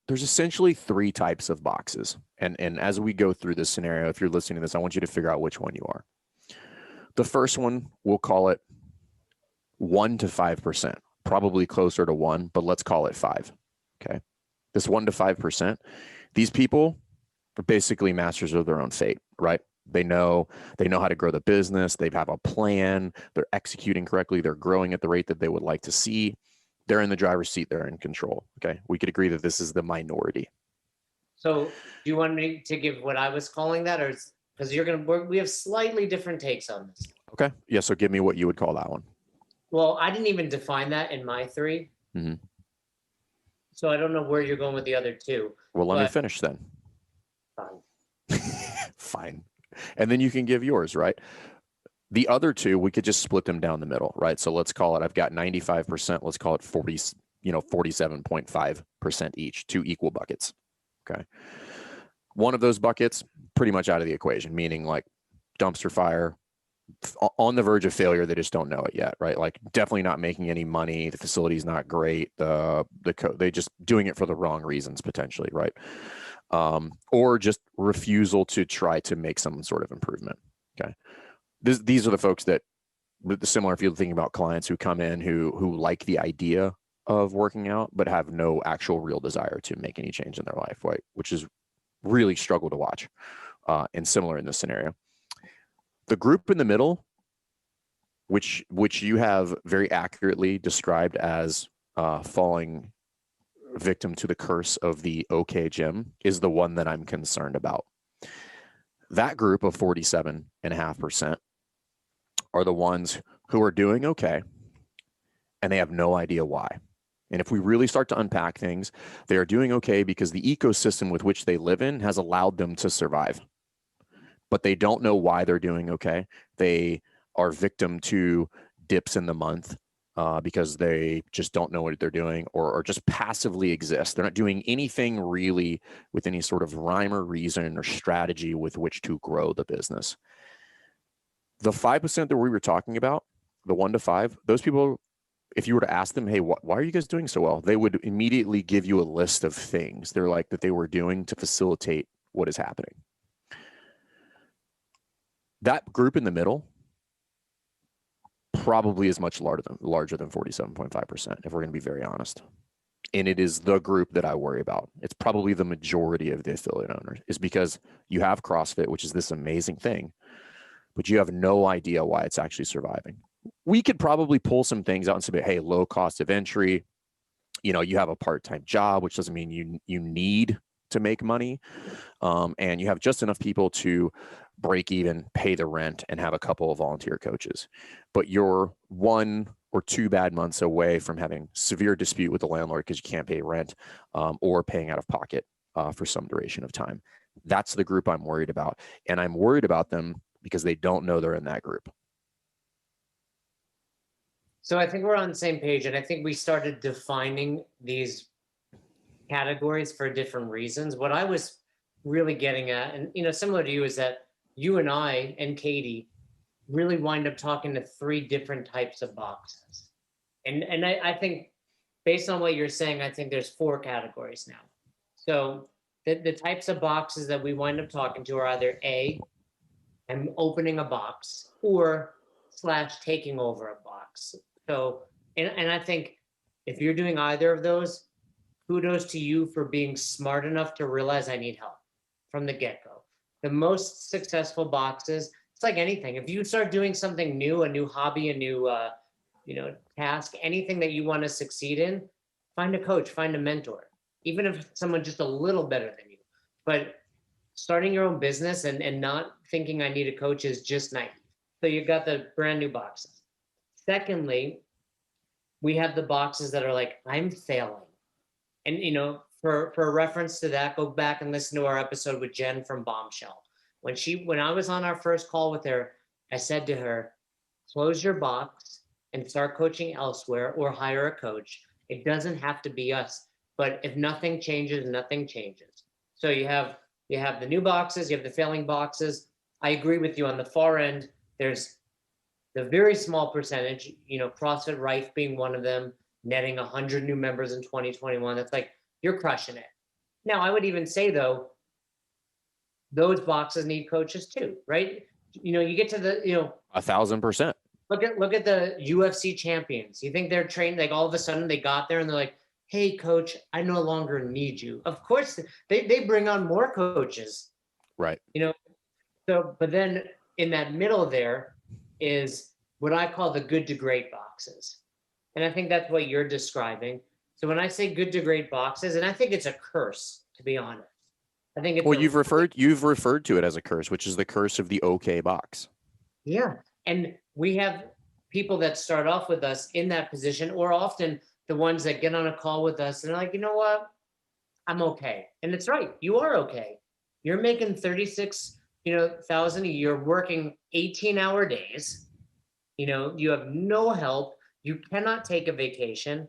there's essentially three types of boxes. And as we go through this scenario, if you're listening to this, I want you to figure out which one you are. The first one, we'll call it 1 to 5%, probably closer to 1, but let's call it 5. Okay. This 1 to 5%, these people are basically masters of their own fate, right? They know how to grow the business. They have a plan. They're executing correctly. They're growing at the rate that they would like to see. They're in the driver's seat. They're in control. Okay. We could agree that this is the minority. So do you want me to give what I was calling that, or because we have slightly different takes on this? Okay. Yeah. So give me what you would call that one. Well, I didn't even define that in my 3. Mm-hmm. So I don't know where you're going with the other 2. Well, let me finish then. Fine. Fine. And then you can give yours, right? The other 2, we could just split them down the middle, right? So let's call it, I've got 95%. Let's call it 47.5% each, 2 equal buckets. Okay. One of those buckets, pretty much out of the equation, meaning like dumpster fire, on the verge of failure. They just don't know it yet, right? Like definitely not making any money. The facility's not great. They just doing it for the wrong reasons potentially, right? Or just refusal to try to make some sort of improvement. Okay. These are the folks that, similar if you're thinking about clients who come in who like the idea of working out, but have no actual real desire to make any change in their life, right? Which is really struggle to watch, and similar in this scenario. The group in the middle, which you have very accurately described as falling victim to the curse of the OK gym, is the one that I'm concerned about. That group of 47.5% are the ones who are doing okay, and they have no idea why. And if we really start to unpack things, they are doing okay because the ecosystem with which they live in has allowed them to survive. But they don't know why they're doing okay. They are victim to dips in the month because they just don't know what they're doing, or just passively exist. They're not doing anything really with any sort of rhyme or reason or strategy with which to grow the business. The 5% that we were talking about, the 1 to 5, those people, if you were to ask them, hey, why are you guys doing so well? They would immediately give you a list of things they're like that they were doing to facilitate what is happening. That group in the middle probably is much larger than 47.5%, if we're going to be very honest. And it is the group that I worry about. It's probably the majority of the affiliate owners, is because you have CrossFit, which is this amazing thing, but you have no idea why it's actually surviving. We could probably pull some things out and say, hey, low cost of entry. You have a part-time job, which doesn't mean you need to make money. And you have just enough people to break even, pay the rent, and have a couple of volunteer coaches. But you're 1 or 2 bad months away from having severe dispute with the landlord because you can't pay rent, or paying out of pocket for some duration of time. That's the group I'm worried about. And I'm worried about them because they don't know they're in that group. So I think we're on the same page, and I think we started defining these categories for different reasons. What I was really getting at, and similar to you, is that you and I and Katie really wind up talking to 3 different types of boxes. And I think based on what you're saying, I think there's 4 categories now. So the types of boxes that we wind up talking to are either A, I'm opening a box, or / taking over a box. So, and I think if you're doing either of those, kudos to you for being smart enough to realize I need help from the get-go. The most successful boxes, it's like anything. If you start doing something new, a new hobby, a new task, anything that you want to succeed in, find a coach, find a mentor, even if it's someone just a little better than you. But starting your own business and not thinking I need a coach is just naive. So you've got the brand new boxes. Secondly, we have the boxes that are like, I'm failing. And, for a reference to that, go back and listen to our episode with Jen from Bombshell. When I was on our first call with her, I said to her, close your box and start coaching elsewhere or hire a coach. It doesn't have to be us, but if nothing changes, nothing changes. So you have the new boxes, you have the failing boxes. I agree with you on the far end. There's the very small percentage, CrossFit Rife being one of them, netting 100 new members in 2021. That's like, you're crushing it. Now, I would even say though, those boxes need coaches too, right? You get to the, 1,000%. look at the UFC champions. You think they're trained, like all of a sudden they got there and they're like, hey coach, I no longer need you. Of course they bring on more coaches, Right. So, but then in that middle there is what I call the good to great boxes. And I think that's what you're describing. So when I say good to great boxes, and I think it's a curse, to be honest. I think it's Well, you've referred to it as a curse, which is the curse of the okay box. yeah. And we have people that start off with us in that position, or often the ones that get on a call with us and they're like, you know what? I'm okay. And it's right. You are okay. You're making 36, thousand a year, working 18-hour days. You have no help. You cannot take a vacation.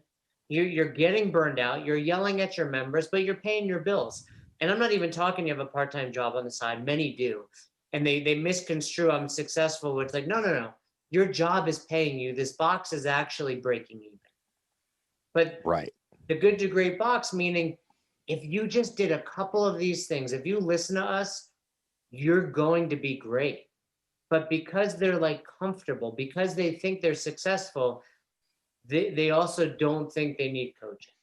You're getting burned out. You're yelling at your members, but you're paying your bills. And I'm not even talking you have a part-time job on the side. Many do. And they misconstrue I'm successful. It's like, no, no, no. Your job is paying you. This box is actually breaking even. But Right. the good to great box, meaning if you just did a couple of these things, if you listen to us, you're going to be great. But because they're like comfortable, because they think they're successful, they also don't think they need coaching.